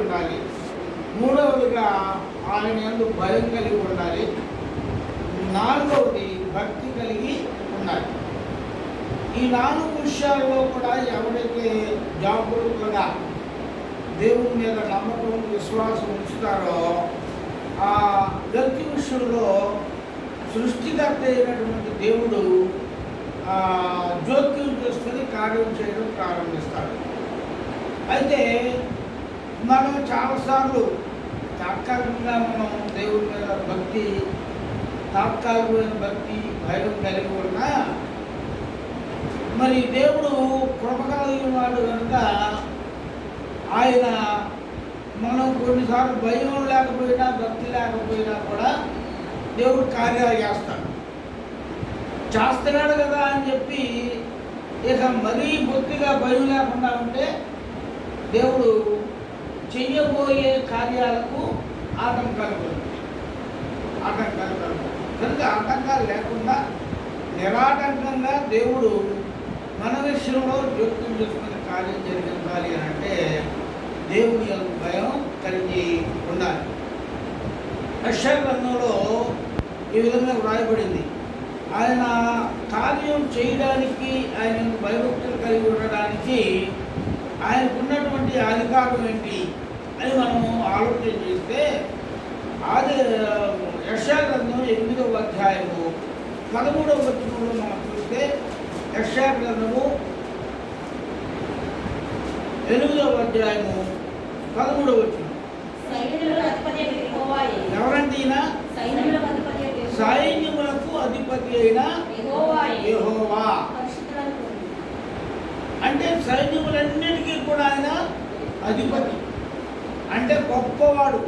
ఉండాలి. మూడవదిగా ఆయన యందు భయం కలిగి ఉండాలి. నాలుగవది భక్తి కలిగి ఉండాలి. ఈ 4 విషయాల్లో కూడా ఎవరైతే జాగరూకులుగా దేవుని మీద నమ్మకం విశ్వాసం ఉంచుతారో ఆ వ్యక్తి విషయంలో సృష్టికర్త అయినటువంటి దేవుడు జోక్యం చేసుకుని కార్యం చేయడం ప్రారంభిస్తాడు. అయితే మనం చాలాసార్లు తాత్కాలికంగా మనం దేవుడి మీద భక్తి తాత్కాలికమైన భక్తి భయం కలిగి ఉన్నా మరి దేవుడు కృప కలిగిన వాడు కనుక ఆయన మనం కొన్నిసార్లు భయం లేకపోయినా భక్తి లేకపోయినా కూడా దేవుడు కార్యాలు చేస్తున్నాడు కదా అని చెప్పి ఇక మరీ బొత్తిగా భయం లేకుండా ఉంటే దేవుడు చెయ్యబోయే కార్యాలకు ఆటంకాలు కనుక ఆటంకాలు లేకుండా నిరాటంకంగా దేవుడు మన విషయంలో జోక్యం చేసుకునే కార్యం జరిగించాలి అని అంటే దేవుని యొక్క భయం కలిగి ఉండాలి. యెషయా గ్రంథంలో ఈ విధంగా వ్రాయబడింది. ఆయన కార్యం చేయడానికి ఆయన భయభక్తులు కలిగి ఉండడానికి ఆయనకున్నటువంటి అధికారం ఏంటి అని మనము ఆలోచన చేస్తే అది యెషయా గ్రంథం 8వ అధ్యాయము 13వ వచనంలో మనం చూస్తే యెషయా గ్రంథము 8వ అధ్యాయము 13వ వచనం. ఎవరంటే ఈయన సైన్యములకు అధిపతి అయిన యెహోవా. అంటే సైన్యములన్నిటికీ కూడా ఆయన అధిపతి, అంటే గొప్పవాడు.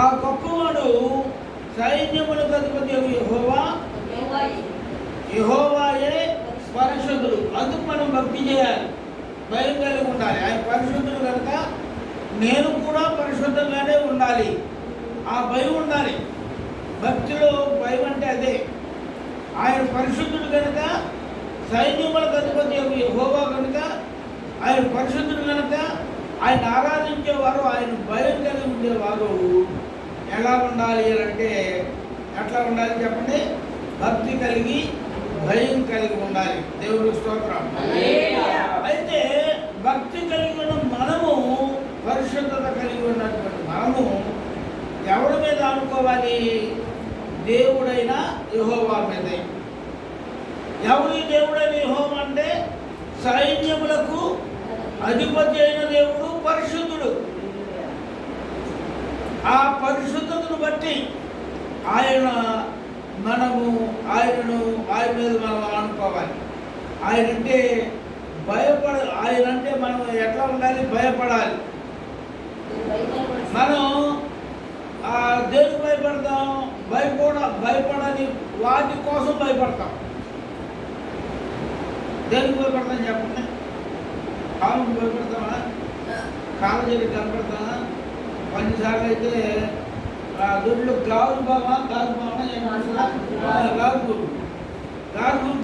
ఆ గొప్పవాడు సైన్యములకు అధిపతి యెహోవా, యెహోవాయే పరిశుద్ధుడు. అందుకు మనం భక్తి చేయాలి, భయం కలిగి ఉండాలి. ఆయన పరిశుద్ధుడు కనుక నేను కూడా పరిశుద్ధంగానే ఉండాలి. ఆ భయం ఉండాలి. భక్తిలో భయం అంటే అదే. ఆయన పరిశుద్ధుడు కనుక సైన్యములకు అధిపతి యెహోవా కనుక ఆయన పరిశుద్ధుడు కనుక ఆయన ఆరాధించేవారు, ఆయన భయం కలిగి ఉండేవారు ఎలా ఉండాలి అంటే ఎట్లా ఉండాలి చెప్పండి? భక్తి కలిగి భయం కలిగి ఉండాలి. దేవుడి స్తోత్రం. అయితే భక్తి కలిగి ఉన్న మనము, పరిశుద్ధత కలిగి ఉన్నటువంటి మనము ఎవరి మీద అనుకోవాలి? దేవుడైన యెహోవా మీద. ఎవరి దేవుడైన యెహోవా అంటే సైన్యములకు అధిపతి అయిన దేవుడు పరిశుద్ధుడు. ఆ పరిశుద్ధతను బట్టి ఆయన మీద మనం అనుకోవాలి. ఆయనంటే ఆయనంటే మనం ఎట్లా ఉండాలి? భయపడాలి. మనం దేనికి భయపడతాం? భయపడని వాటి కోసం భయపడతాం. దేనికి భయపడతాం చెప్పండి? కాలుకి భయపడతామా? కాలు జరిగి కనపడతామా? కొన్నిసార్లు అయితే దొడ్లు గాజు బామా గాజు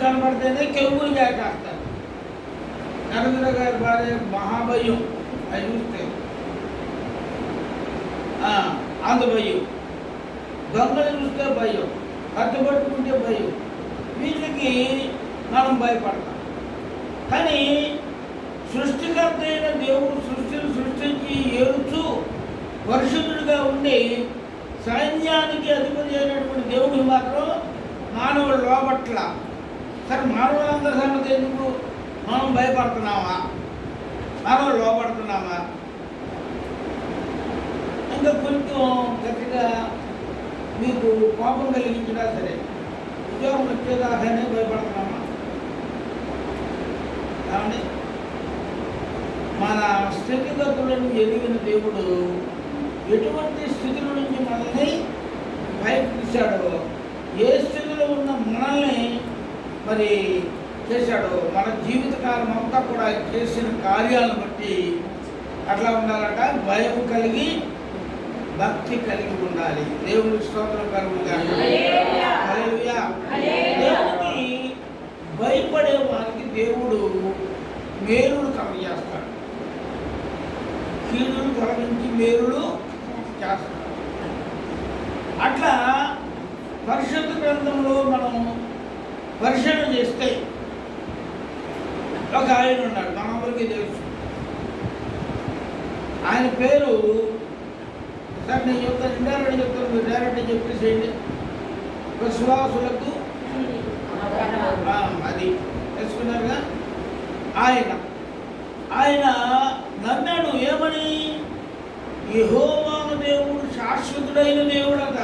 కనపడితేనే కెవ్వులు చేస్తారు. నరేంద్ర గారి భార్య మహాభయం అవి చూస్తే అంత భయం, దొంగలు చూస్తే భయం, కట్టుబట్టుకుంటే భయం. వీటికి మనం భయపడతాం. కానీ సృష్టికర్త అయిన దేవుడు సృష్టిని సృష్టించి ఏడుచు పరిశుద్ధుడిగా ఉండి సైన్యానికి అధిపతి అయినటువంటి దేవుడికి మాత్రం మానవుడు లోపట్ల. సరే, మానవులందరి సంగతి ఎందుకు? మనం భయపడుతున్నామా? మనం లోపడుతున్నామా? ఇంకా కొంచెం గట్టిగా మీకు కోపం కలిగించినా సరే ఉద్యోగం వచ్చేదాకానే భయపడుతున్నామా? కాబట్టి మన స్థితిగతులను ఎదిగిన దేవుడు ఎటువంటి స్థితుల నుంచి మనల్ని బయట తీశాడో, ఏ స్థితిలో ఉన్న మనల్ని మరి చేశాడో, మన జీవితకాలం అంతా కూడా చేసిన కార్యాలను బట్టి అట్లా ఉండాలంట. భయం కలిగి భక్తి కలిగి ఉండాలి. దేవుని స్తోత్రం కలుగుగా. దేవునికి భయపడే వారికి దేవుడు మేలును కలుగజేస్తాడు. కీడును తొలగించి మేలులు చేస్తాడు. అట్లా పరిశుద్ధ గ్రంథంలో మనం పరిశీలన చేస్తే ఒక ఆయన ఉన్నాడు, మనందరికీ తెలుసు. ఆయన పేరు సార్ నేను చెప్తాను, ఇండైరెక్ట్ చెప్తాను, మీరు డైరెక్ట్ చెప్పేసేయండి. విశ్వాసులకు అది తెలుసుకున్నారుగా. ఆయన నమ్మాడు ఏమని? యెహోవా దేవుడు శాశ్వతుడైన దేవుడట,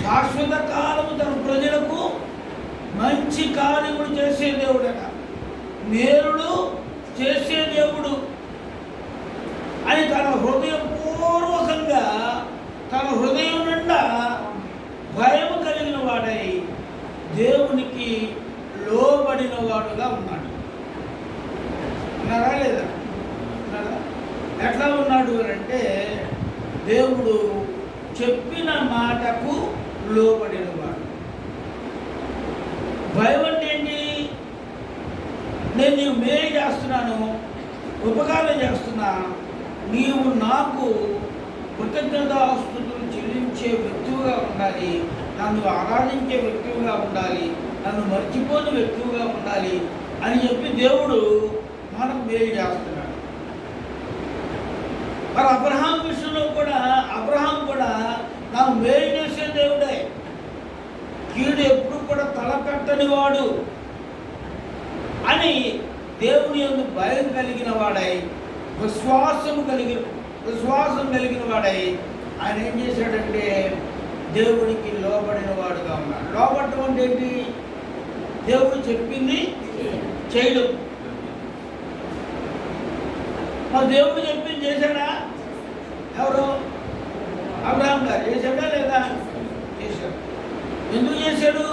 శాశ్వత కాలము తన ప్రజలకు మంచి కార్యములు చేసే దేవుడట, మేలుడు చేసే దేవుడు అని తన హృదయపూర్వకంగా, తన హృదయం నిండా భయం కలిగిన వాడై దేవునికి లోబడిన వాడుగా ఉన్నాడు. ఉన్నారా లేదా? ఉన్నారా? ఎట్లా ఉన్నాడు అంటే దేవుడు చెప్పిన మాటకు లోబడిన వాడు. భయం అంటే ఏంటి? నేను నీవు మేలు చేస్తున్నాను, ఉపకారం చేస్తున్నా, నీవు నాకు కృతజ్ఞతాస్తుతులు చెల్లించే వ్యక్తిగా ఉండాలి, నన్ను ఆరాధించే వ్యక్తిగా ఉండాలి, నన్ను మర్చిపోని వ్యక్తిగా ఉండాలి అని చెప్పి దేవుడు మనకు మేలు చేస్తున్నాడు. మరి అబ్రహాం విషయంలో కూడా అబ్రహాం కూడా నాకు మేలు చేసే దేవుడే, కీడు ఎప్పుడు కూడా తలపెట్టని వాడు అని దేవుని యందు భయం కలిగిన వాడై, విశ్వాసం కలిగిన వాడై ఆయన ఏం చేశాడంటే దేవుడికి లోబడిన వాడుగా ఉన్నాడు. లోబడటం అంటే ఏంటి? దేవుడు చెప్పింది చేయడం. మరి దేవుడు చెప్పింది చేశాడా? ఎవరు? అబ్రహాం గారు చేశాడా లేదా? చేశాడు. ఎందుకు చేశాడు?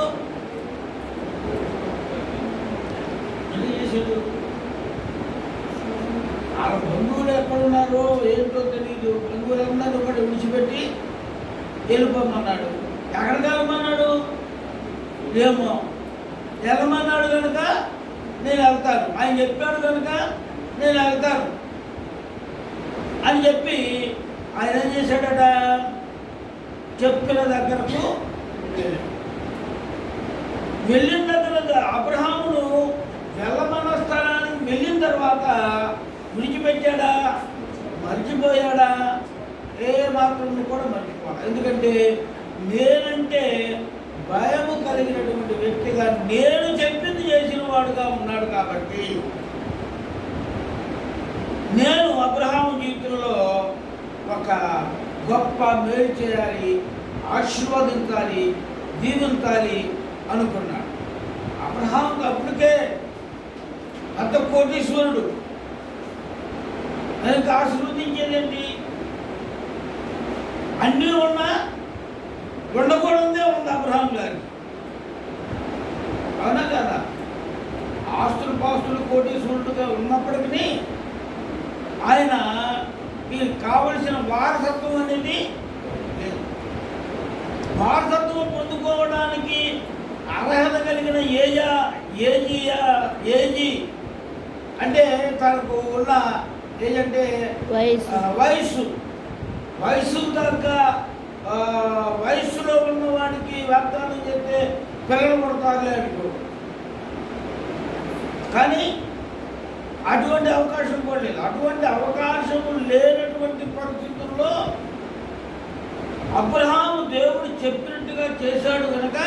వాళ్ళ బంధువులు ఎక్కడున్నారో ఏంటో తెలియదు, బంధువులందరూ కూడా విడిచిపెట్టి వెళ్ళిపోమన్నాడు. ఎక్కడికి వెళ్ళమన్నాడు? ఏమో. వెళ్ళమన్నాడు కనుక నేను వెళ్తాను, ఆయన చెప్పాడు కనుక నేను వెళ్తాను అని చెప్పి ఆయన ఏం చేశాడట? చెప్పిన దగ్గరకు వెళ్ళిన దగ్గర అబ్రహామును వెళ్ళమన్న స్థలానికి వెళ్ళిన తర్వాత విడిచిపెట్టాడా? మర్చిపోయాడా? ఏ మాత్రం కూడా మర్చిపోవాలి. ఎందుకంటే నేనంటే భయము కలిగినటువంటి వ్యక్తిగా, నేను చెప్పింది చేసిన వాడుగా ఉన్నాడు. కాబట్టి నేను అబ్రహాము జీవితంలో ఒక గొప్ప మేలు చేయాలి, ఆశీర్వదించాలి, దీవించాలి అనుకున్నాడు. అబ్రహాముకు అప్పటికే అంత కోటీశ్వరుడు, ఆయనకు ఆశీర్వదించేదేంటి? అన్నీ ఉన్నా ఉండకూడదే ఉంది అబ్రహాం గారికి. అవునా కదా? ఆస్తులు పాస్తులు కోటీశ్వరుడుగా ఉన్నప్పటికీ ఆయన వీరికి కావలసిన వారసత్వం అనేది లేదు. వారసత్వం పొందుకోవడానికి అర్హత కలిగిన ఏజీ అంటే తనకు ఉన్న ఏజ్ అంటే వయసు తగ్గ వయస్సులో ఉన్నవాడికి వాగ్దానం చేస్తే పిల్లలు పడతారులే అనుకో. కానీ అటువంటి అవకాశం కూడా లేదు. అటువంటి అవకాశము లేనటువంటి పరిస్థితుల్లో అబ్రహాము దేవుడు చెప్పినట్టుగా చేశాడు కనుక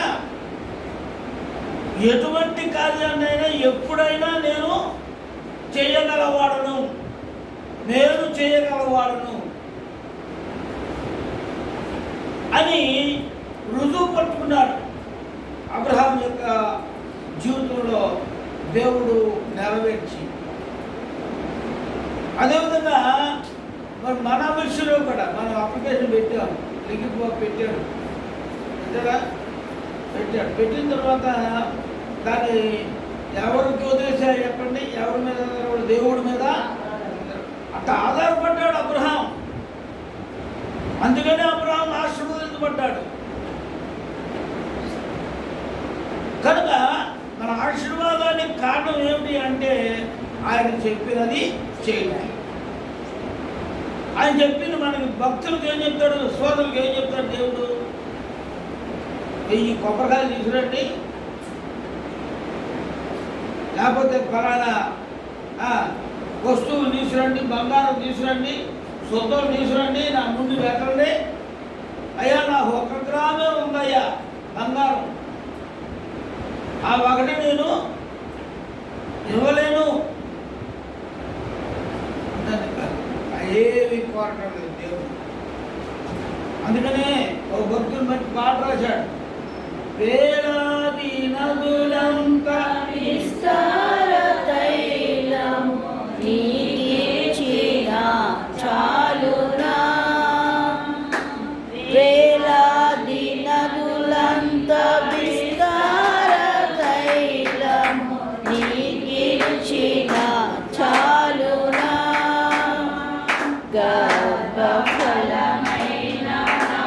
ఎటువంటి కార్యాన్నైనా ఎప్పుడైనా నేను చేయగలవాడను, నేను చేయగలవాడను అని రుజువు పట్టుకున్నాడు. అబ్రహాం యొక్క జీవితంలో దేవుడు నెరవేర్చి, అదేవిధంగా మరి మన విషయంలో కూడా మనం అప్లికేషన్ పెట్టాము, పెట్టాడు కదా, పెట్టిన తర్వాత దాన్ని ఎవరికి వదిలేశారు చెప్పండి? ఎవరి మీద? దేవుడి మీద. అట్లా ఆధారపడ్డాడు అబ్రహాం. అందుకనే అబ్రహాం ఆశీర్వదించబడ్డాడు. కనుక మన ఆశీర్వాదానికి కారణం ఏమిటి అంటే ఆయన చెప్పినది చేయడం. ఆయన చెప్పింది మనకి భక్తులకు ఏం చెప్తాడు, సోదరులకు ఏం చెప్తాడు దేవుడు? ఈ కొబ్బరికాయలు తీసుకురండి, లేకపోతే ఫలానా వస్తువులు తీసుకురండి, బంగారం తీసుకురండి, సొంతం తీసుకురండి, నా ముందు పెట్టండి. అయ్యా నాకు 1 గ్రామే ఉందయ్యా బంగారం, ఆ ఒకటి నేను ఇవ్వలేను. ఏవి కోరటం లేదు దేవుడు. అందుకనే ఒక భక్తుని బట్టి పాట రాశాడు, వేలాది నదులంతా విస్తార తైలము నీకిచ్చిన చాలునా, వేలాది నదులంత విస్తార తైలము నీకిచ్చిన చాలునా, గర్భఫలమైన నా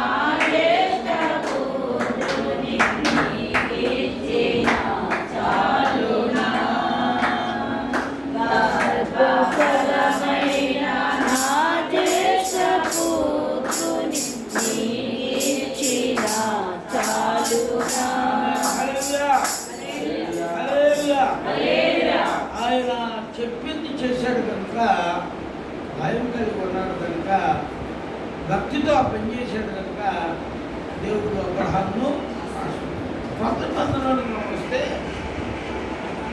జ్యేష్ఠ పుత్రుని నీకిచ్చిన చాలునా, గర్భఫలమైన నా జ్యేష్ఠ పుత్రుని నీకిచ్చిన చాలునా. ఆయన చెప్పింది చేశాడు కనుక, భయం కలిగి ఉన్నాడు కనుక, భక్తితో ఆ పని చేశాడు కనుక దేవుడు అబ్రహామును కొత్త నిబంధనలో మనం వస్తే,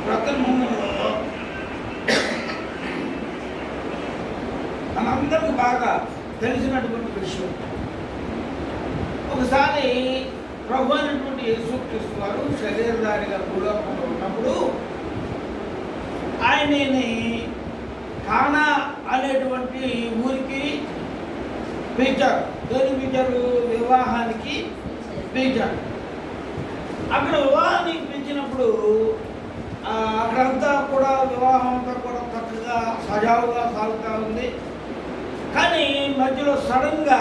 కొత్త నిబంధనలో మనందరికీ బాగా తెలిసినటువంటి విషయం. ఒకసారి ప్రభు అయినటువంటి యేసుక్రీస్తు వారు శరీరధారిగా భూలోకంలో ఉన్నప్పుడు ఆయనని కానా అనేటువంటి ఊరికి పిలిచారు. దేనికి పిలిచారు? వివాహానికి పిలిచారు. అక్కడ వివాహానికి పిలిచినప్పుడు అక్కడంతా కూడా వివాహం అంతా కూడా చక్కగా సజావుగా సాగుతూ ఉంది. కానీ మధ్యలో సడన్గా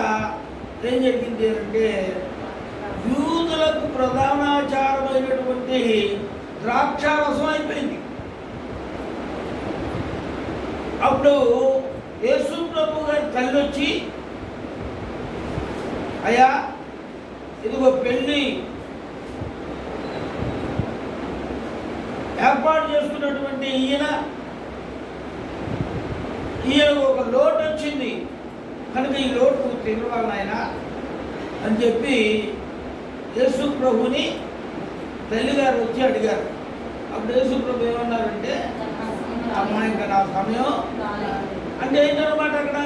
ఏం జరిగింది అంటే, యూదులకు ప్రధానాచారమైనటువంటి ద్రాక్షారసం అయిపోయింది. అప్పుడు యేసు ప్రభు గారి తల్లి వచ్చి, అయ్యా ఇదిగో పెళ్ళి ఏర్పాటు చేసుకున్నటువంటి ఈయన ఒక లోటు వచ్చింది కనుక ఈ లోటు తినవాలి ఆయన అని చెప్పి యేసు ప్రభుని తల్లిగారు వచ్చి అడిగారు. అప్పుడు యేసు ప్రభు ఏమన్నారంటే, అమ్మా ఇంకా నా సమయం అంటే ఏంటన్నమాట. అక్కడ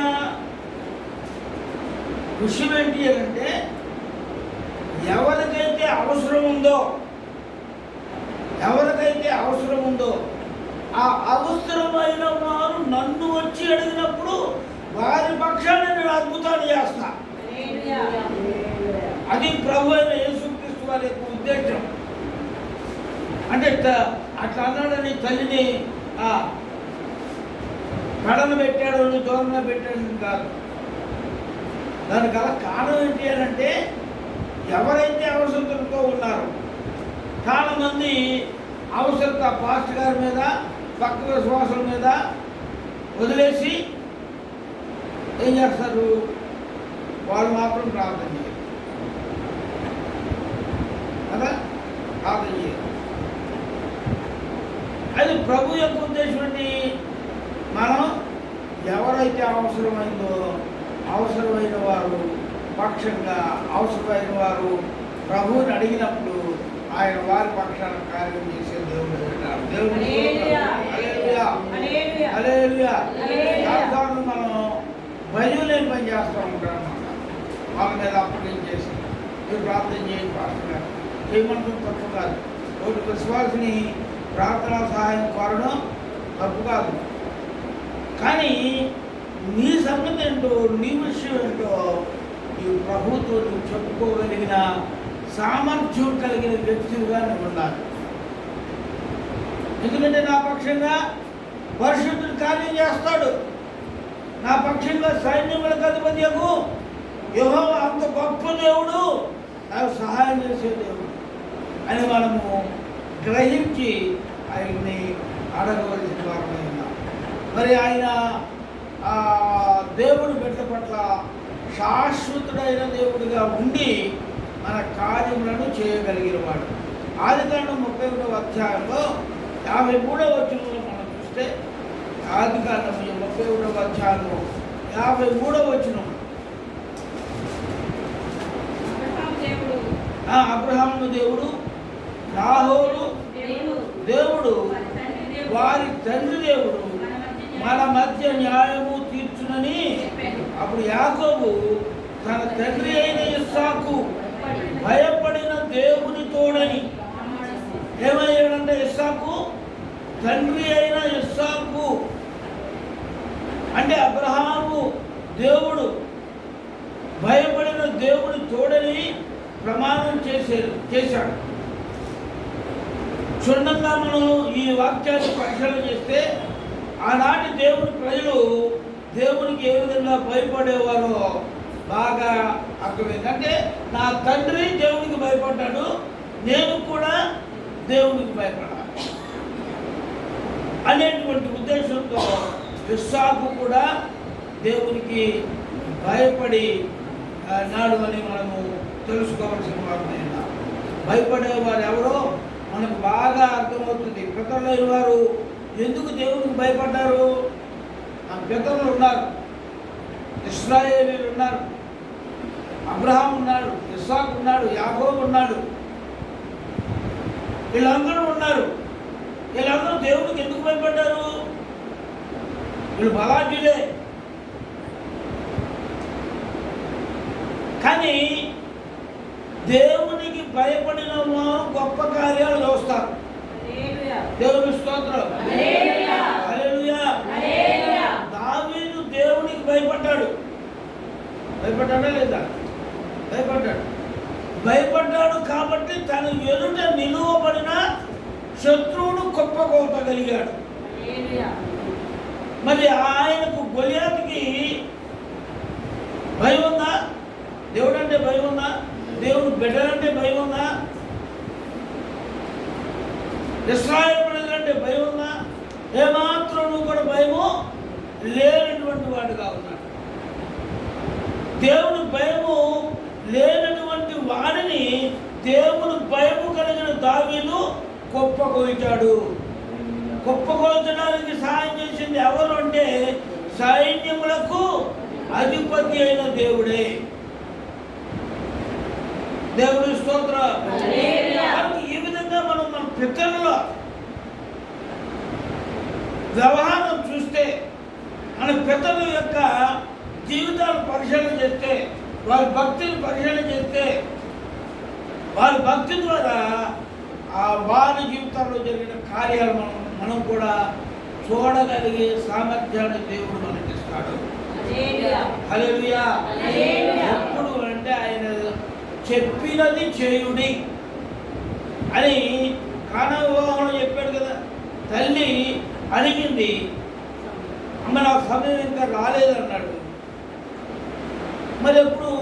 విషయం ఏంటి అంటే, ఎవరికైతే అవసరం ఉందో ఆ అవసరమైన వారు నన్ను వచ్చి అడిగినప్పుడు వారి పక్షాన్ని నేను అద్భుతాలు చేస్తా. అది ప్రభు అయిన యేసుక్రీస్తు వారి యొక్క ఉద్దేశం. అంటే అట్లా అన్నాడని తల్లిని మెడను పెట్టాడు, దూరంగా పెట్టాడు కాదు. దానికి అలా కారణం ఏంటి అని అంటే, ఎవరైతే అవసరతలతో ఉన్నారో, చాలామంది అవసరత పాస్టర్ గారి మీద, పక్క విశ్వాసుల మీద వదిలేసి ఏం చేస్తారు, వాళ్ళు మాత్రం ప్రార్థన చేయరు కదా, ప్రార్థన చేయరు. అది ప్రభు యొక్క ఉద్దేశం ఏంటి? మనం ఎవరైతే అవసరమైన వారు పక్షంగా, అవసరమైన వారు ప్రభువుని అడిగినప్పుడు ఆయన వారి పక్షాన కార్యం చేసే దేవుడు. దేవుడు మనం భయం లేని పని చేస్తూ ఉంటాం అన్నమాట. వాళ్ళ మీద అప్పగించేసి మీరు ప్రార్థన చేయండి పాస్టర్ గారు చేయమంటాం తప్పు కాదు. ఒకటి విశ్వాసిని ప్రార్థనా సహాయం కోరడం తప్పు కాదు. కానీ నీ సంగతి ఏంటో, నీ విషయం ఏంటో ఈ ప్రభుతో నువ్వు చెప్పుకోగలిగిన సామర్థ్యం కలిగిన వ్యక్తిగా నువ్వు ఉండాలి. ఎందుకంటే నా పక్షంగా పరిశుద్ధుడు కార్యం చేస్తాడు, నా పక్షంగా సైన్యములకు అధిపత్యము యెహోవా అంత గొప్ప దేవుడు, నాకు సహాయం చేసే దేవుడు అని మనము గ్రహించి ఆయన్ని అడగవలసిన వారమైనా. మరి ఆయన దేవుడి బిడ్డ పట్ల శాశ్వతుడైన దేవుడిగా ఉండి మన కార్యములను చేయగలిగిన వాడు. ఆదికాండం 31వ అధ్యాయంలో 53వ వచనంలో మనం చూస్తే, ఆదికాండం 31వ అధ్యాయంలో 53వ వచనం, అబ్రహాము దేవుడు, నాహోరు దేవుడు, వారి తండ్రి దేవుడు మన మధ్య న్యాయము తీర్చునని. అప్పుడు యాకోబు తన తండ్రి అయిన ఇస్సాకు భయపడిన దేవుని తోడని. ఏమయ్యాడంటే ఇస్సాకు, తండ్రి అయిన ఇస్సాకు అంటే అబ్రహాము దేవుడు భయపడిన దేవుని తోడని ప్రమాణం చేశాడు. క్షుణ్ణంగా మనం ఈ వాక్యాన్ని పరిశీలన చేస్తే, ఆనాటి దేవుని ప్రజలు దేవునికి ఏ విధంగా భయపడేవారో బాగా అర్థమైంది. అంటే నా తండ్రి దేవునికి భయపడ్డాడు, నేను కూడా దేవునికి భయపడాలి అనేటువంటి ఉద్దేశంతో ఇస్సాకు కూడా దేవునికి భయపడి నాడు అని మనము తెలుసుకోవాల్సిన వారు. భయపడేవారు ఎవరో మనకు బాగా అర్థమవుతుంది. పితరులైన వారు ఎందుకు దేవునికి భయపడ్డారు? ఆ పితరులు ఉన్నారు, ఇశ్రాయేలీయులు ఉన్నారు, అబ్రహాం ఉన్నాడు, ఇస్సాకు ఉన్నాడు, యాకోబు ఉన్నాడు, వీళ్ళందరూ ఉన్నారు. వీళ్ళందరూ దేవునికి ఎందుకు భయపడ్డారు? వీళ్ళు బలాఢ్యులే. కానీ దేవునికి భయపడిన వారు గొప్ప కార్యాలు చూస్తారు. దేవుని స్తోత్రం. హల్లెలూయా. దావీదు దేవునికి భయపడ్డాడు. భయపడ్డాడా లేదా? భయపడ్డాడు కాబట్టి తన ఎదుట నిలువబడిన శత్రువును కుప్పకొల్పగలిగాడు. మరి ఆయనకు గొలియాతుకి భయం ఉందా? దేవుడు అంటే భయం ఉందా? దేవుడు బిడ్డలంటే భయం ఉందా? ఇశ్రాయేలు ప్రజలంటే భయం ఉందా? ఏమాత్రం కూడా భయము లేనటువంటి వాడుగా ఉన్నాడు. దేవుని భయము లేనటువంటి వాడిని దేవుని భయము కలిగిన దావీదు కుప్పకొల్చాడు. కుప్పకొల్చడానికి సహాయం చేసింది ఎవరు అంటే సైన్యములకు అధిపతి అయిన దేవుడే. దేవుని స్తోత్రం. ఈ విధంగా మనం మన పితరుల వ్యవహారం చూస్తే, మన పితరుల యొక్క జీవితాలు పరిశీలన చేస్తే, వారి భక్తిని పరిశీలన చేస్తే, వారి భక్తి ద్వారా వారి జీవితాల్లో జరిగిన కార్యాలు మనం కూడా చూడగలిగే సామర్థ్యాన్ని దేవుడు మనకిస్తాడు. హల్లెలూయా. ఎప్పుడు అంటే ఆయన చెప్పినది చేయుడి అని కానా వివాహంలో చెప్పాడు కదా. తల్లి అడిగింది, అమ్మ నాకు సమయం ఇంకా రాలేదన్నాడు. మరి ఎప్పుడు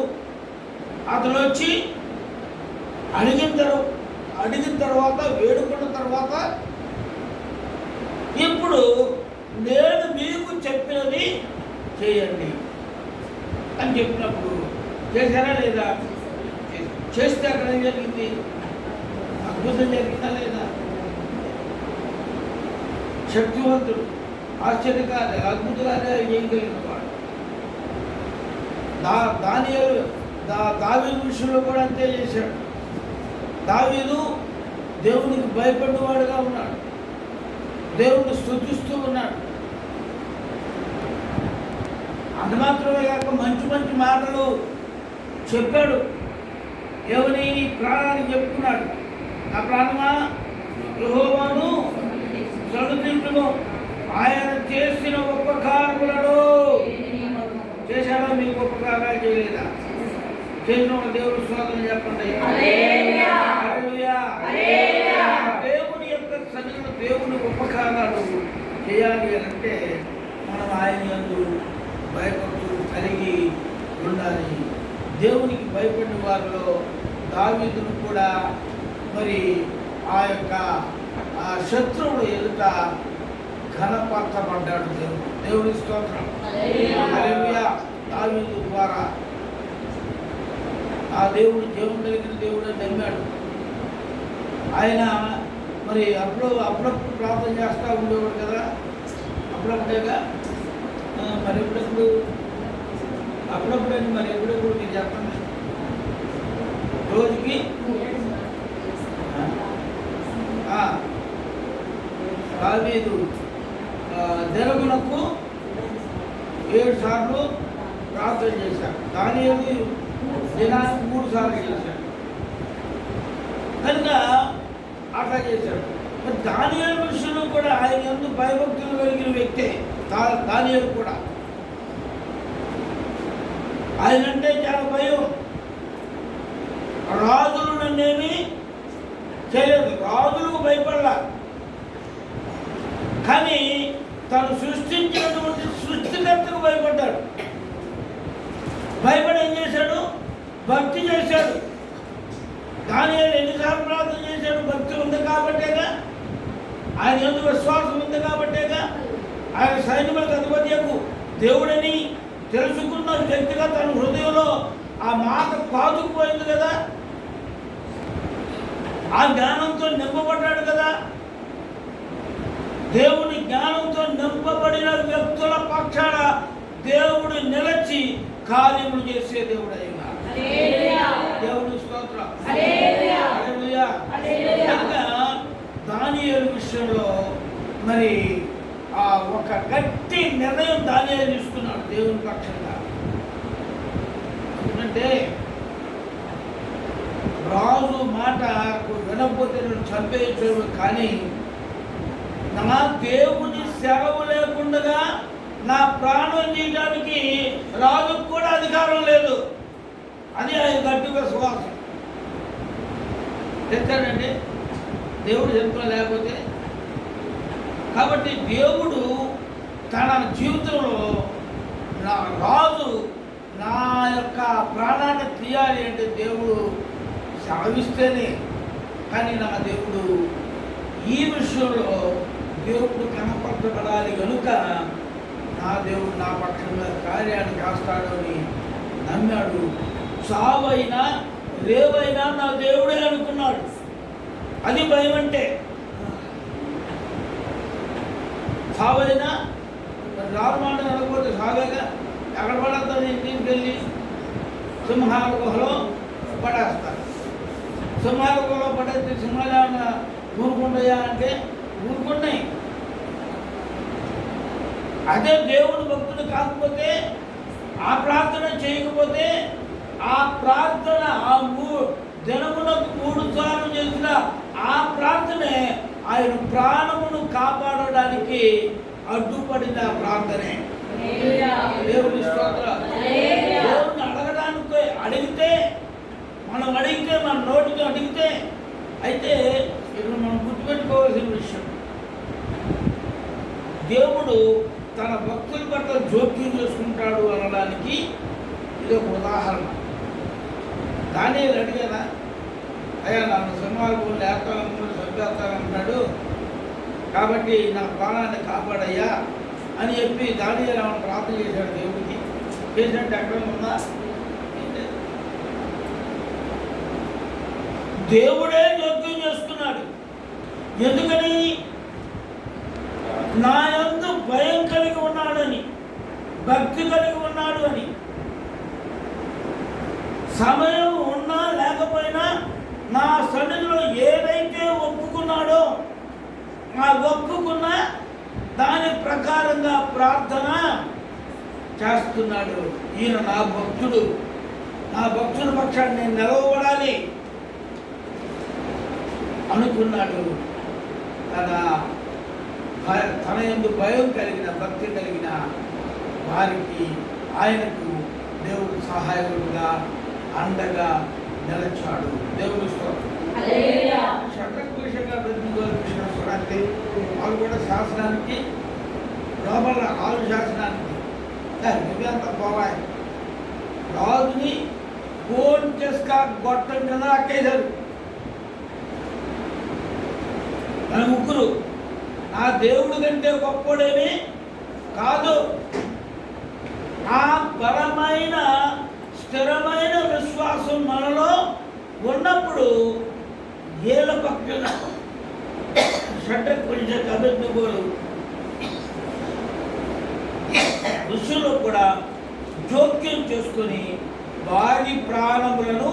అతను వచ్చి అడిగిన తర్వాత వేడుకున్న తర్వాత ఇప్పుడు నేను మీకు చెప్పినది చేయండి అని చెప్పినప్పుడు చేశారా లేదా? చేస్తే అక్కడ ఏం జరిగింది? అద్భుతం జరిగిందా లేదా? శక్తివంతుడు, ఆశ్చర్యకార్యాలు, అద్భుత కార్యాలు చేయగలిగిన వాడు. దావీదు విషయంలో కూడా అంతే చేశాడు. దావీదు దేవునికి భయపడినవాడుగా ఉన్నాడు, దేవుడిని స్తుతిస్తూ ఉన్నాడు. అంత మాత్రమే కాక మంచి మంచి మాటలు చెప్పాడు. ఏమని? ప్రాణానికి చెప్పుకున్నాడు, నా ప్రాణమా యెహోవాను స్తుతించుము, ఆయన చేసిన ఉపకారములను. చేశాడా? మీకు ఉపకారాలు చేయలేదా? చేసిన దేవుడు స్తోత్రం చెప్పండి. దేవుని యొక్క సన్నిధిలో దేవుని ఉపకారాలు చేయాలి అంటే మనం ఆయన యందు భయపడుతూ కలిగి ఉండాలి. దేవునికి భయపడిన వారిలో దావీదును కూడా మరి ఆ యొక్క శత్రువుడు ఎదుట ఘనపరచబడ్డాడు. దేవుడు దేవుడి స్తోత్రం. హల్లెలూయా. హల్లెలూయా. దావీదు ద్వారా ఆ దేవుడు జీవం కలిగిన దేవుడు అని నమ్మాడు. ఆయన మరి అప్పుడప్పుడు ప్రార్థన చేస్తూ ఉండేవాడు కదా, అప్పుడప్పుడేగా మరి ఎప్పుడెప్పుడు అప్పుడప్పుడని మరి ఎప్పుడెప్పుడు మీరు చెప్పండి. రోజుకి దావీదు దినమునకు 7 సార్లు ప్రార్థన చేశాడు. దానియేలు దినానికి 3 సార్లు చేశాడు కనుక అట్లా చేశాడు. మరి దానియేలు విషయంలో కూడా ఆయన యందు భయభక్తులు కలిగిన వ్యక్తే దానియేలు కూడా. ఆయనంటే చాలా భయం. రాజులు నన్నేమి చేయలేదు, రాజులకు భయపడలా, కానీ తను సృష్టించినటువంటి సృష్టికర్తకు భయపడ్డాడు. భయపడి ఏం చేశాడు? భక్తి చేశాడు. కానీ ఎన్నిసార్లు ప్రార్థన చేశాడు? భక్తి ఉంది కాబట్టేగా, ఆయన యందు విశ్వాసం ఉంది కాబట్టేగా, ఆయన సైన్యములకు అధిపత్యకు దేవుడని తెలుసుకున్న వ్యక్తిగా తన హృదయంలో ఆ మాట పాతుకుపోయింది కదా, ఆ జ్ఞానంతో నింపబడ్డాడు కదా. దేవుని జ్ఞానంతో నింపబడిన వ్యక్తుల పక్షాన దేవుడు నిలచి కార్యములు చేసే దేవుడు అయినా. దేవుని స్తోత్రం. హల్లెలూయా. కనుక దానియేలు విషయంలో మరి ఒక గట్టి నిర్ణయం దానియేలు తీసుకున్నాడు దేవుని పక్షంగా. ఎందుకంటే రాజు మాట వినకపోతే నేను చంపేయచ్చు, కానీ నా దేవుని సెలవు లేకుండా నా ప్రాణం చేయడానికి రాజుకు కూడా అధికారం లేదు. అది ఆయన గట్టి విశ్వాసం. తెచ్చాడండి దేవుడు చెప్పడం లేకపోతే. కాబట్టి దేవుడు తన జీవితంలో నా రాజు నా యొక్క ప్రాణాన్ని తీయాలి అంటే దేవుడు సెలవిస్తేనే. కానీ నా దేవుడు ఈ విషయంలో దేవుడు కనపరచబడాలి కనుక నా దేవుడు నా పక్షంగా కార్యాన్ని చేస్తాడు అని నమ్మాడు. చావైనా రేవైనా నా దేవుడే అనుకున్నాడు. అది భయం అంటే. చావైనా రామాట అనకపోతే సాగగా ఎక్కడ పడతా నేను తీసుకెళ్ళి సింహాల గుహలో పడేస్తాను. సింహాల గుహలో పడేస్తే సింహాలు ఏమన్నా ఊరుకుంటాయా అంటే ఊరుకున్నాయి. అదే దేవుడు భక్తుడు కాకపోతే, ఆ ప్రార్థన చేయకపోతే, ఆ ప్రార్థన దినమునకు 3 సార్లు చేసిన ఆ ప్రార్థనే ఆయన ప్రాణమును కాపాడడానికి అడ్డుపడిన ప్రార్థనే. దేవుని స్తోత్రం. దేవుని అడగడానికి మనం అడిగితే మన నోటితో అడిగితే. అయితే ఇప్పుడు మనం గుర్తుపెట్టుకోవాల్సిన విషయం, దేవుడు తన భక్తుల పట్ల జోక్యం చేసుకుంటాడు అనడానికి ఇది ఒక ఉదాహరణ. దానియేలు అడిగారా, అయ్యా నన్ను సింహాలు లేస్తాను చంపేస్తానంటున్నాడు కాబట్టి నా ప్రాణాన్ని కాపాడయ్యా అని చెప్పి దానియేలు ఏమైనా ప్రార్థన చేశాడు దేవుడికి? చేసినట్టు ఎక్కడ ఉందా? దేవుడే జోక్యం చేసుకున్నాడు. ఎందుకని? నా యందు భయం కలిగి ఉన్నాడని, భక్తి కలిగి ఉన్నాడు అని. సమయం ఉన్నా లేకపోయినా నా సన్నిధిలో ఏదైతే ఒప్పుకున్నాడో ఆ ఒప్పుకున్న దాని ప్రకారంగా ప్రార్థన చేస్తున్నాడు. ఈయన నా భక్తుడు, నా భక్తుడి పక్షాన్ని నేను నిలవబడాలి అనుకున్నాడు. తన యందు భయం కలిగిన, భక్తి కలిగిన వారికి ఆయనకు దేవుడు సహాయకుడుగా అండగా నిలచాడు. దేవుడు చూడండి, వాళ్ళు కూడా శాసనానికి లోపల రాజు శాసనానికి నువ్వేంత పోవాయి రాజుని ఫోన్ చేసుక గొట్టం కింద అక్కేశారు. నా ముగ్గురు నా దేవుడి కంటే గొప్పడేమి కాదు, స్థిరమైన విశ్వాసం మనలో ఉన్నప్పుడు ఏళ్ళ పక్కన షడ్రకు పిలిచే అభిజ్ఞలు ఋషులు కూడా జోక్యం చేసుకొని వారి ప్రాణములను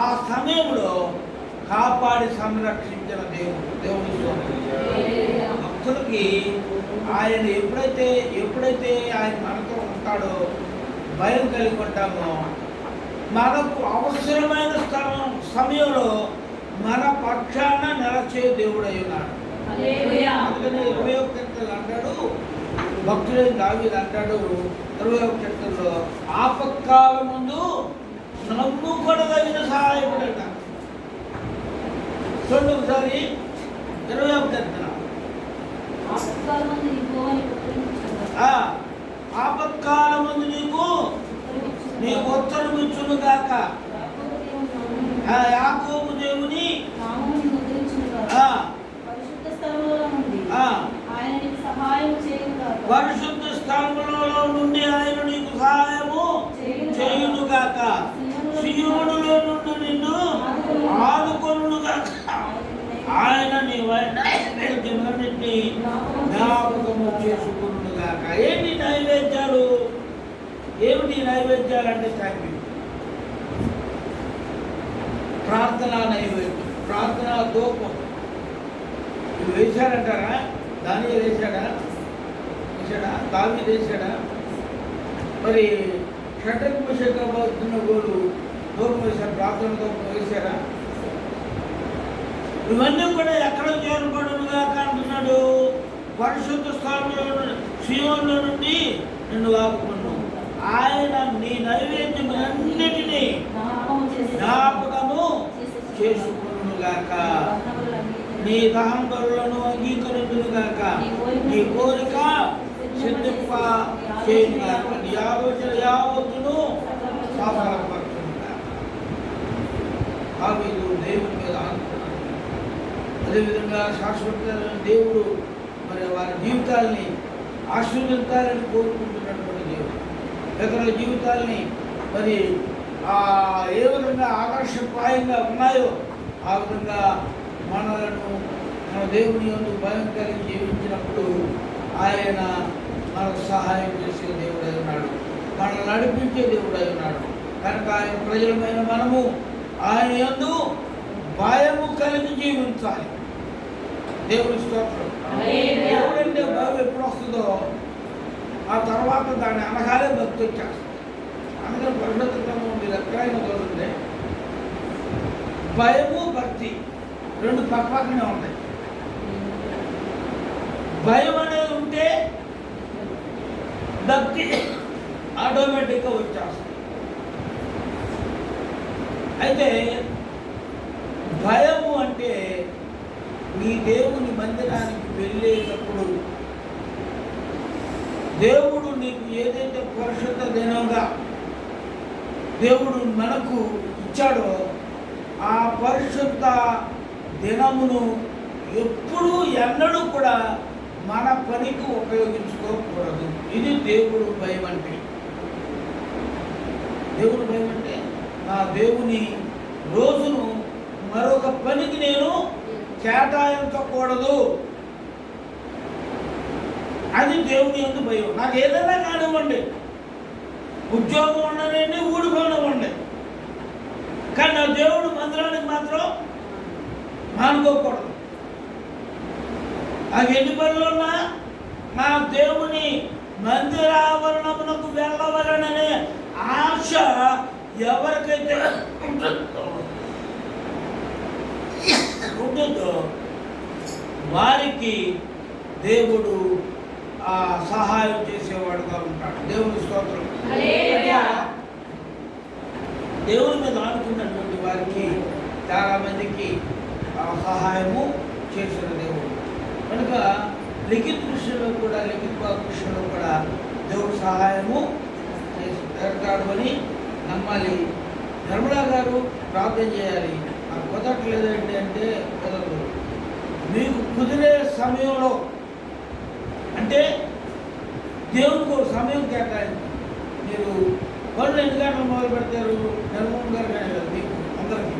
ఆ సమయంలో కాపాడి సంరక్షించిన దేవుని భక్తులకి ఆయన ఎప్పుడైతే ఆయన మనతో ఉంటాడో భయం కలిగి ఉంటామో మనకు అవసరమైన సమయంలో మన పక్షాన నిలచే దేవుడై ఉన్నాడు. అందుకని 21 అంటాడు, భక్తుడైన దావీదు అంటాడు 21 ఆపత్కాల ముందు నమ్ముకొనదగిన సహాయకుడట. చూడండి ఒకసారి 21 ఆపత్కాల ముందు నీకు ఉత్తరం ఇచ్చును గాక, యాకోబు దేవుని పరిశుద్ధ స్థలములో నుండి ఆయన నీకు సహాయము చేయును గాక, సియోనులో నుండి నిన్ను ఆదుకొనును గాక, ఆయన నీ నైవేద్యములన్నిటినీ జ్ఞాపకము చేసుకును గాక. ఏంటి నైవేద్యాలు? ఏమిటి నైవేద్యాలు అంటే థ్యాంక్ యూ. ప్రార్థనా నైవేద్యం, ప్రార్థనా దూపం. ఇది వేశాడంటారా? దానియలు వేశాడా? దావీదు వేశాడా? మరి షడ్రకు మెషకు గోలు దూపం వేశారు, ప్రార్థన దూపం వేశారా? ఇవన్నీ కూడా ఎక్కడ చేరబడునుగా అంటున్నాడు? పరిశుద్ధ స్థలంలో సియోనులో నుండి నిన్ను ఆపుకున్నాను. ఆయన నీ నైవేద్యములన్నిటినీ జ్ఞాపకము చేసుకును గాక, నీ దహన బలులను అంగీకరించును గాక, నీ కోరిక సిద్ధింప చేయును గాక, నీ ఆలోచన యావత్తును సఫలపరచును గాక. దావీదు దేవుని మీద ఆనుకున్నాడు. అదేవిధంగా శాశ్వత దేవుడు మరి వారి జీవితాలని ఆశీర్వదించాలని కోరుకుంటున్నటువంటి దేవుడు ఇతరుల జీవితాలని మరి ఏ విధంగా ఆదర్శప్రాయంగా ఉన్నాయో ఆ విధంగా మనలను మన దేవుని యందు భయం కలిగి జీవించినప్పుడు ఆయన మనకు సహాయం చేసే దేవుడై ఉన్నాడు, మనల్ని నడిపించే దేవుడై ఉన్నాడు. కనుక ఆయన ప్రజలమైన మనము ఆయన యందు భయము కలిగి జీవించాలి. దేవుని స్తోత్రం. దేవుడంటే భయం ఎప్పుడు వస్తుందో ఆ తర్వాత దాన్ని అనగానే భక్తి వచ్చేస్తుంది. అందుకని పరిశుద్ధ గ్రంథం మీరు ఎక్కడైనా చదువుతుంటే భయము భక్తి రెండు పక్కనే ఉంటాయి. భయం అనేది ఉంటే భక్తి ఆటోమేటిక్గా వచ్చేస్తుంది. అయితే భయము అంటే నీ దేవుని మందిరానికి వెళ్ళేటప్పుడు దేవుడు నీకు ఏదైతే పరిశుద్ధ దినంగా దేవుడు మనకు ఇచ్చాడో ఆ పరిశుద్ధ దినమును ఎప్పుడూ ఎన్నడూ కూడా మన పనికి ఉపయోగించుకోకూడదు. ఇది దేవుడు భయం అంటే. దేవుడు భయం అంటే నా దేవుని రోజును మరొక పనికి నేను కేటాయించకూడదు. అది దేవుని యందు భయం. నాకు ఏదైనా కానివ్వండి, ఉద్యోగం ఉండనండి, ఊడిపోనివ్వండి, కానీ నా దేవుడు మందిరానికి మాత్రం మానుకోకూడదు. నాకు ఎన్ని పనులున్నా నా దేవుని మందిరావరణమునకు వెళ్ళవలననే ఆశ ఎవరికైతే ఉంటుందో వారికి దేవుడు సహాయం చేసేవాడుగా ఉంటాడు. దేవుని స్తోత్రం. దేవుని మీద ఆనుకున్నటువంటి వారికి చాలా మందికి సహాయము చేసిన దేవుడు. కనుక లిఖిత్ కృష్ణలో కూడా దేవుడు సహాయము పెడతాడు అని నమ్మాలి. నిర్మలా గారు ప్రార్థన చేయాలి. నాకు కుదరట్లేదు అంటే కుదరదు. మీకు కుదిరే సమయంలో అంటే దేవునికి ఒక సమయం కేటాయించి మీరు పనులు ఎన్ని గంటలు మొదలు పెడతారు? నిర్మూలం గారు కానీ కదా మీకు అందరికీ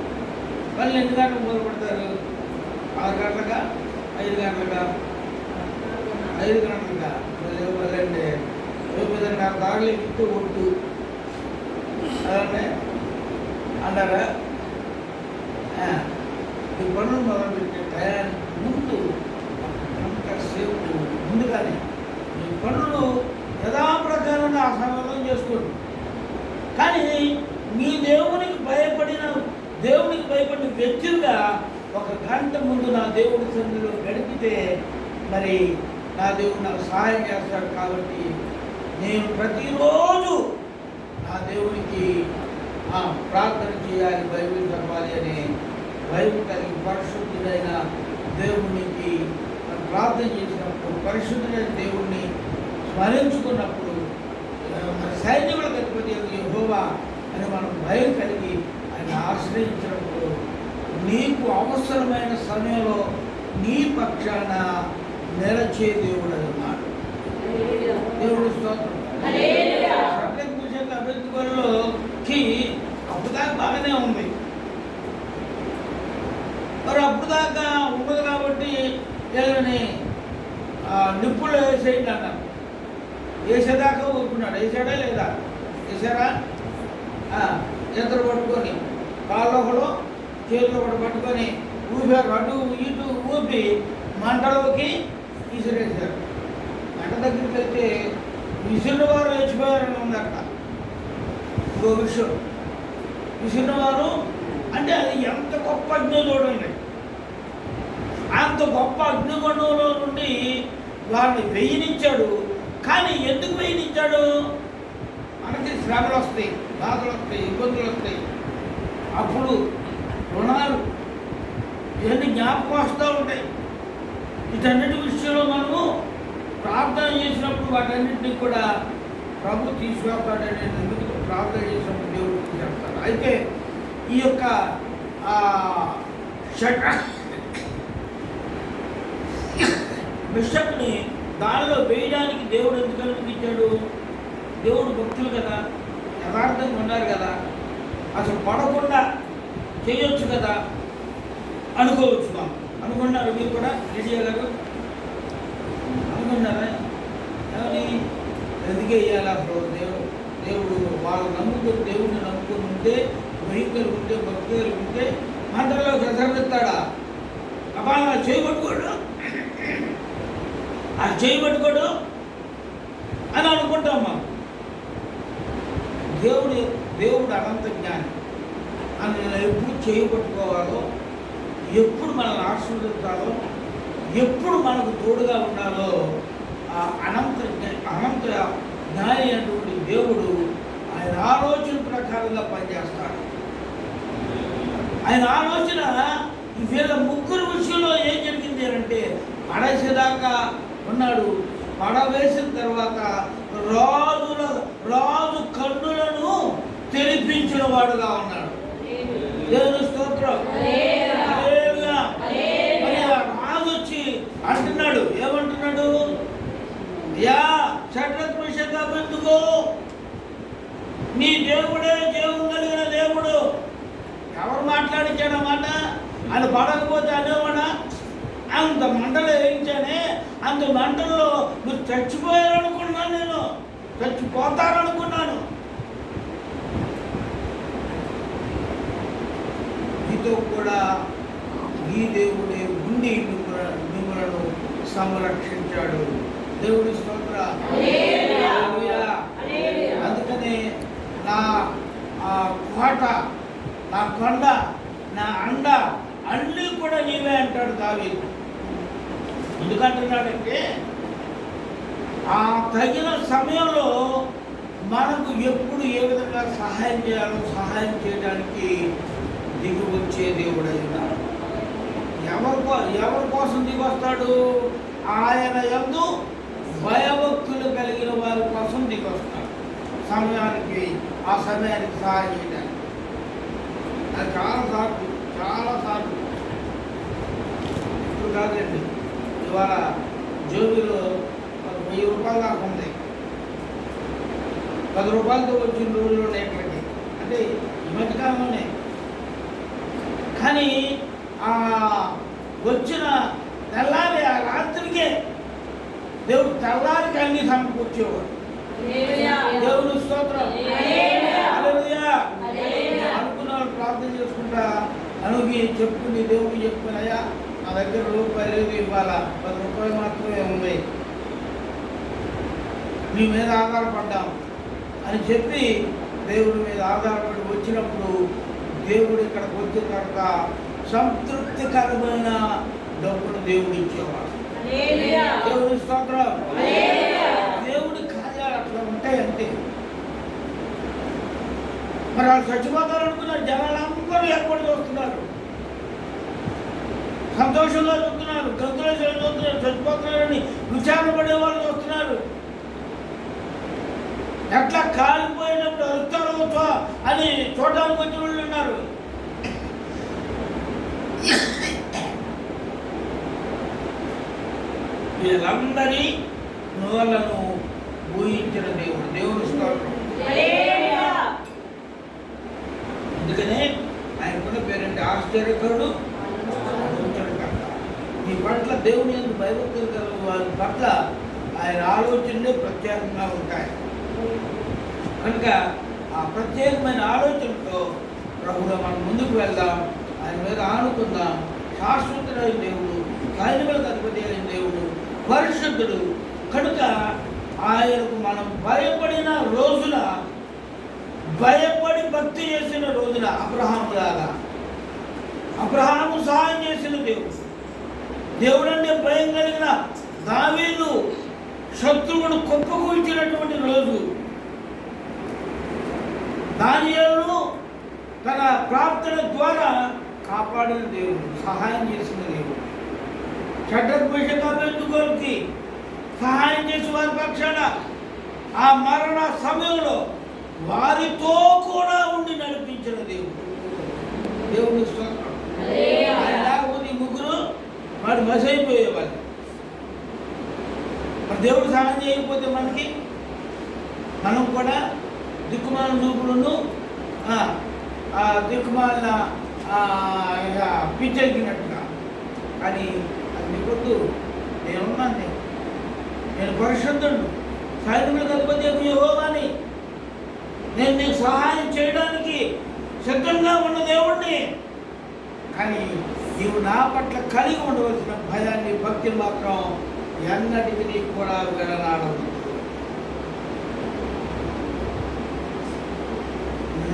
పనులు ఎన్ని గంటలు మొదలు పెడతారు? 6 గంటలుగా 5 గంటలుగా 5 గంటలుగా వెళ్ళండి 9:30 దారులు ఎక్కితే ఒట్టు అదే అంటారా? ఈ పనులు మొదలుపెట్టే టయానికి ముందు గంట సేపు ముందుగానే ఈ పనులు యథాప్రకారంగా ఆ సమయంలో చేసుకోండి. కానీ మీ దేవునికి భయపడిన వ్యక్తులుగా 1 గంట ముందు నా దేవుడి సన్నిధిలో గడిపితే మరి నా దేవుడు నాకు సహాయం చేస్తాడు. కాబట్టి నేను ప్రతిరోజు నా దేవునికి ప్రార్థన చేయాలి, బైబిల్ చదవాలి అనే బైబిల్ కలిగి పరిశుద్ధుడైన దేవునికి ప్రార్థన చేసినప్పుడు, పరిశుద్ధుడైన దేవుణ్ణి స్మరించుకున్నప్పుడు, మన సైన్యములకు అధిపతి యెహోవా అని మనం భయం కలిగి ఆయన ఆశ్రయించినప్పుడు నీకు అవసరమైన సమయంలో నీ పక్షాన నిలచే దేవుడు అన్నాడు. దేవుడు స్తోత్రం. అభ్యర్థులకి అప్పుడు దాకా బాగానే ఉంది. మరి అప్పుడు దాకా ఉండదు కాబట్టి వీళ్ళని నిప్పులు వేసేయండి అన్నారు. వేసేదాకా ఊరుకున్నాడు. వేసాడా లేదా? వేసారా? ఇద్దరు పట్టుకొని కాళ్ళు ఒకడు చేతులు ఒకటి పట్టుకొని ఊపారు. అటు ఇటు ఊపి మంటలోకి విసిరేశారు. మంట దగ్గరికి వెళ్తే విసిరిన వారు లేచిపోయారని ఉంది అక్కడ. ఇంకో విషయం, విసిరిన వారు అంటే అది ఎంత గొప్ప అగ్ని చూడండి. అంత గొప్ప అగ్నిగుండంలో నుండి వారిని వెయ్యనిచ్చాడు. కానీ ఎందుకు వెయ్యనిచ్చాడు? మనకి శ్రమలు వస్తాయి, బాధలు వస్తాయి, ఇబ్బందులు వస్తాయి, అప్పుడు రుణాలు ఇవన్నీ జ్ఞాపకం వస్తూ ఉంటాయి. వీటన్నిటి విషయంలో మనము ప్రార్థన చేసినప్పుడు వాటన్నింటినీ కూడా ప్రభు తీసుకెళ్తాడనే నమ్మకంతో ప్రార్థన చేసినప్పుడు దేవుడు తీసుకెళ్తాడు. అయితే ఈ యొక్క మిషక్ని దానిలో వేయడానికి దేవుడు ఎందుకు అనుమతించాడు? దేవుడు భక్తులు కదా, యథార్థంగా ఉన్నారు కదా, అసలు పడకుండా చేయొచ్చు కదా అనుకోవచ్చు. మనం అనుకున్నారు. మీరు కూడా రెడీ గారు అనుకున్నారా? కానీ ఎందుకే వేయాలి? అసలు దేవుడు వాళ్ళు నమ్ముకుని దేవుడిని నమ్ముకుని ఉంటే, వెహికల్ ఉంటే, భక్తులు ఉంటే మంటల్లో ప్రసరిస్తాడా? అపాల చేయబట్టుకోడు, అది చేయబట్టుకోడు అని అనుకుంటాం మనం. దేవుడు అనంత జ్ఞాని. అని ఎప్పుడు చేయబట్టుకోవాలో, ఎప్పుడు మనల్ని ఆశీర్వదించాలో, ఎప్పుడు మనకు తోడుగా ఉండాలో అనంత జ్ఞాని అయినటువంటి దేవుడు ఆయన ఆలోచన ప్రకారంగా పనిచేస్తాడు. ఆయన ఆలోచన వీళ్ళ ముగ్గురు విషయంలో ఏం జరిగింది అంటే, పడేసేదాకా ఉన్నాడు. పడవేసిన తర్వాత రాజు కన్నులను తెరిపించిన వాడుగా ఉన్నాడు. దేవుని స్తోత్రం. మరి ఆ రాజు వచ్చి అంటున్నాడు, ఏమంటున్నాడు? షడ్రక్ మేషక్ అబేద్నెగో, నీ దేవుడే జీవం కలిగిన దేవుడు. ఎవరు మాట్లాడించాడు అన్నమాట? అది పడకపోతే అనేవాడా? అంత మంటలు వేయించానే, అంత మంటల్లో మీరు చచ్చిపోయారనుకున్నాను, నేను చచ్చిపోతారనుకున్నాను. మీతో కూడా ఈ దేవుడే ఉండి మిమ్మలను సంరక్షించాడు. దేవుడి స్తోత్ర. అందుకనే నా కోట, నా కొండ, నా అండ అన్నీ కూడా నీవే అంటాడు దావీదు. ఎందుకంటున్నాడంటే ఆ తగిన సమయంలో మనకు ఎప్పుడు ఏ విధంగా సహాయం చేయాలో సహాయం చేయడానికి దిగి వచ్చే దేవుడు అయినాడు. ఎవరి కోసం దిగి వస్తాడు? ఆయన యందు భయభక్తులు కలిగిన వారి కోసం దిగి వస్తాడు. ఆ సమయానికి సహాయం చేయడానికి. అది చాలాసార్లు ఇప్పుడు కాదండి, ఇవాళ జోబీలో 1000 రూపాయలు దాకా ఉంది. రూపాయలతో వచ్చిన రోజులు ఉన్నాయి ఇక్కడికి, అంటే ఈ మధ్యకాలంలోనే. కానీ ఆ వచ్చిన తెల్లారి ఆ రాత్రికే దేవుడు తెల్లారికి అన్ని సమకూర్చేవాడు. దేవుడు స్తోత్రం. హల్లెలూయా. అనుకున్న వాళ్ళు ప్రార్థన చేసుకుంటా అనుకి చెప్పుకుని దేవుడికి చెప్పుకుని, అయ్యా నా దగ్గర రూపాయలు లేదు, ఇవ్వాలా 10 రూపాయలు మాత్రమే ఉన్నాయి, మీ మీద ఆధారపడ్డాం అని చెప్పి దేవుడి మీద ఆధారపడి వచ్చినప్పుడు దేవుడు ఇక్కడికి వచ్చిన తర్వాత సంతృప్తికరమైన డబ్బును దేవుడు ఇచ్చేవాడు. దేవుడి స్తోత్రం. దేవుడి కార్యాలు అట్లా ఉంటాయంటే మరి వాళ్ళు చచ్చిపోతారు అనుకున్నారు. జనాలు అందరూ ఏర్పాటు చూస్తున్నారు, సంతోషంగా చూస్తున్నారు, గంతులేశ్వరం చూస్తున్నారు, చచ్చిపోతున్నారని విచారణ పడే వాళ్ళు చూస్తున్నారు. ఎట్లా కాలిపోయినప్పుడు అరుస్తారో అని చూడడానికి వచ్చిన వాళ్ళు ఉన్నారు. వీళ్ళందరి నోళ్ళను ఊహించిన దేవుడు. దేవుడు స్తోత్రం. అందుకనే ఆయనకున్న పేరంటే ఆశ్చర్యకరుడు, ఆలోచనకర్త. ఈ పట్ల దేవుని ఎందుకు భయభక్తులు కలుగు వారి పట్ల ఆయన ఆలోచనలే ప్రత్యేకంగా ఉంటాయి. కనుక ఆ ప్రత్యేకమైన ఆలోచనతో ప్రభువులో మనం ముందుకు వెళ్దాం, ఆయన మీద ఆనుకుందాం. శాశ్వతుడైన దేవుడు, సైన్యములకు అధిపతి అయిన దేవుడు, పరిశుద్ధుడు. కనుక ఆయనకు మనం భయపడిన రోజున, భయపడి భక్తి చేసిన రోజున అబ్రహాములాగా, అబ్రహాము సహాయం చేసిన దేవుడు, దేవుడంటే భయం కలిగిన దావీదు శత్రువును కుప్పకూల్చినటువంటి రోజు, దానియేలును తన ప్రార్థన ద్వారా కాపాడిన దేవుడు, సహాయం చేసిన దేవుడు, షడ్రక్ మేషక్ అబేద్నెగోకి సహాయం చేసి వారి పక్షాన ఆ మరణ సమయంలో వారితో కూడా ఉండి నడిపించిన దేవుడు. దేవుడు స్తోత్రం. లేకపోతే ఈ ముగ్గురు వాడు మసి అయిపోయేవాళ్ళు. మరి దేవుడు సహాయం చేయకపోతే మనం కూడా దిక్కుమాలిన చూపులను దిక్కుమాలిన పిచ్చెక్కినట్టుగా. కానీ అది నీకొద్దు, నేనున్నాను, నేను పరిశుద్ధుడు, సైన్యములకు అధిపతి యెహోవాని, నేను నీకు సహాయం చేయడానికి సిద్ధంగా ఉన్న దేవుణ్ణి. కానీ నీవు నా పట్ల కలిగి ఉండవలసిన భయాన్ని, భక్తి మాత్రం ఎన్నటికీ నీకు కూడా విడనాడదు.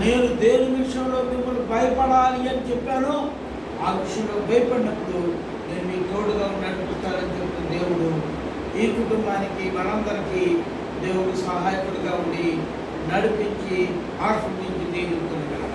నేను దేని విషయంలో మిమ్మల్ని భయపడాలి అని చెప్పాను, ఆ విషయంలో భయపడినప్పుడు నేను మీకు తోడుగా నడిపిస్తానని చెప్తున్న దేవుడు ఈ కుటుంబానికి, మనందరికీ దేవుడు సహాయకుడిగా ఉండి నడిపించి ఆస్వాదించి దేవుడుతున్నాడు.